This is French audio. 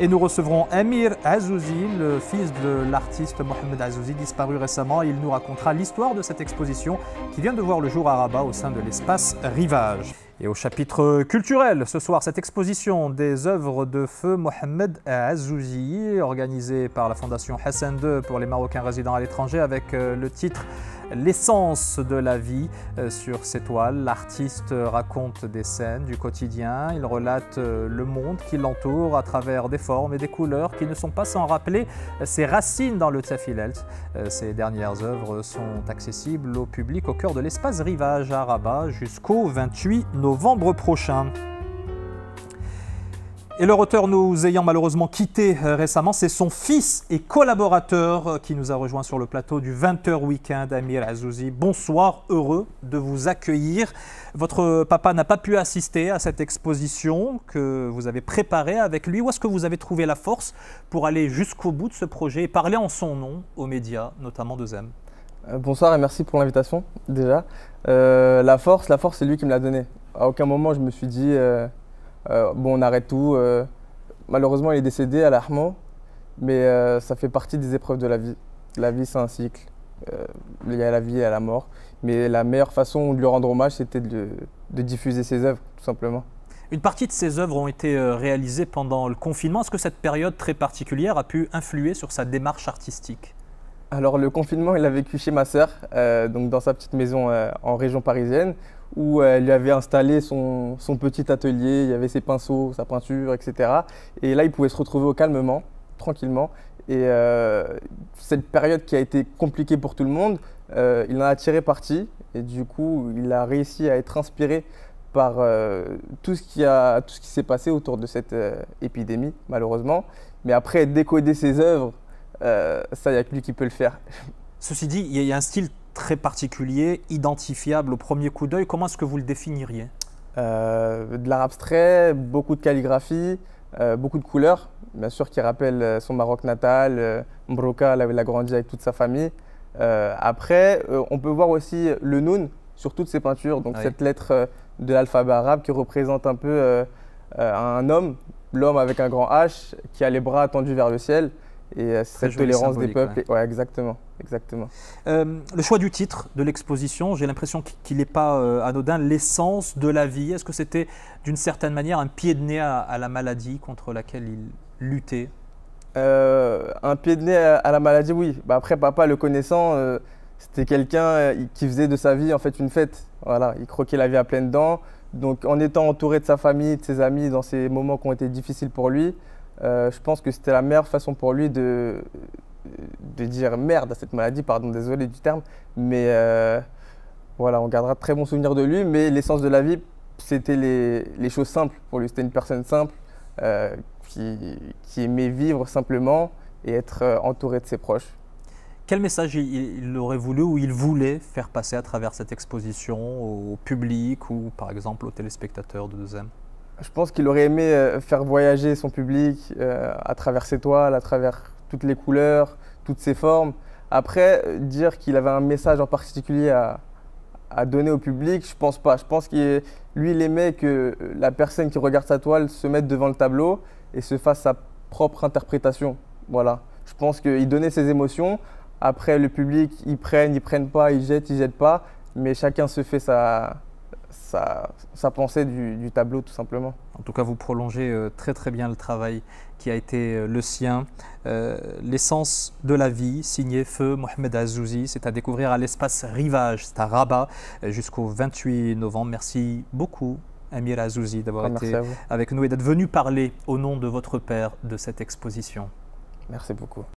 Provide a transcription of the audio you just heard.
Et nous recevrons Amir Azouzi, le fils de l'artiste Mohamed Azouzi, disparu récemment. Il nous racontera l'histoire de cette exposition qui vient de voir le jour à Rabat au sein de l'espace Rivage. Et au chapitre culturel, ce soir, cette exposition des œuvres de feu Mohamed Azouzi, organisée par la Fondation Hassan II pour les Marocains résidant à l'étranger, avec le titre L'essence de la vie. Sur ces toiles, l'artiste raconte des scènes du quotidien, il relate le monde qui l'entoure à travers des formes et des couleurs qui ne sont pas sans rappeler ses racines dans le Tafilelt. Ces dernières œuvres sont accessibles au public au cœur de l'espace Rivage à Rabat jusqu'au 28 novembre prochain. Et leur auteur nous ayant malheureusement quitté récemment, c'est son fils et collaborateur qui nous a rejoint sur le plateau du 20h Week-end, Amir Azouzi. Bonsoir, heureux de vous accueillir. Votre papa n'a pas pu assister à cette exposition que vous avez préparée avec lui. Où est-ce que vous avez trouvé la force pour aller jusqu'au bout de ce projet et parler en son nom aux médias, notamment de Zem? Bonsoir et merci pour l'invitation déjà. La force c'est lui qui me l'a donnée. À aucun moment je me suis dit bon, on arrête tout. Malheureusement, il est décédé à l'Ahmo, mais ça fait partie des épreuves de la vie. La vie, c'est un cycle. Il y a la vie et la mort. Mais la meilleure façon de lui rendre hommage, c'était de diffuser ses œuvres, tout simplement. Une partie de ces œuvres ont été réalisées pendant le confinement. Est-ce que cette période très particulière a pu influer sur sa démarche artistique? Alors, le confinement, il a vécu chez ma sœur, donc dans sa petite maison en région parisienne, où elle lui avait installé son petit atelier, il y avait ses pinceaux, sa peinture, etc. Et là, il pouvait se retrouver calmement, tranquillement. Et cette période qui a été compliquée pour tout le monde, il en a tiré parti. Et du coup, il a réussi à être inspiré par tout ce qui s'est passé autour de cette épidémie, malheureusement. Mais après, décoder ses œuvres, ça, il n'y a que lui qui peut le faire. Ceci dit, il y a un style très particulier, identifiable au premier coup d'œil. Comment est-ce que vous le définiriez? De l'art abstrait, beaucoup de calligraphie, beaucoup de couleurs, bien sûr qui rappellent son Maroc natal. Mbroka, là où il a grandi avec toute sa famille. Après, on peut voir aussi le noun sur toutes ses peintures, donc oui, cette lettre de l'alphabet arabe qui représente un peu un homme, l'homme avec un grand H, qui a les bras tendus vers le ciel. Et cette tolérance des peuples. Ouais, exactement. Le choix du titre de l'exposition, j'ai l'impression qu'il n'est pas anodin, l'essence de la vie. Est-ce que c'était d'une certaine manière un pied de nez à la maladie contre laquelle il luttait? Un pied de nez à la maladie, oui. Bah après, papa, le connaissant, c'était quelqu'un qui faisait de sa vie en fait une fête. Voilà, il croquait la vie à pleines dents. Donc en étant entouré de sa famille, de ses amis dans ces moments qui ont été difficiles pour lui, je pense que c'était la meilleure façon pour lui de dire merde à cette maladie, pardon, désolé du terme, mais voilà, on gardera de très bons souvenirs de lui, mais l'essence de la vie, c'était les choses simples pour lui. C'était une personne simple qui aimait vivre simplement et être entouré de ses proches. Quel message il aurait voulu ou il voulait faire passer à travers cette exposition au public ou par exemple aux téléspectateurs de Zem? Je pense qu'il aurait aimé faire voyager son public à travers ses toiles, à travers toutes les couleurs, toutes ses formes. Après, dire qu'il avait un message en particulier à donner au public, je pense pas. Je pense qu'il il aimait que la personne qui regarde sa toile se mette devant le tableau et se fasse sa propre interprétation. Voilà. Je pense qu'il donnait ses émotions. Après, le public, ils prennent pas, ils jettent pas. Mais chacun se fait sa pensée du tableau, tout simplement. En tout cas, vous prolongez très bien le travail qui a été le sien. L'essence de la vie, signé Feu Mohamed Azouzi, c'est à découvrir à l'espace Rivage, c'est à Rabat, jusqu'au 28 novembre. Merci beaucoup, Amir Azouzi, d'avoir été avec nous et d'être venu parler au nom de votre père de cette exposition. Merci beaucoup.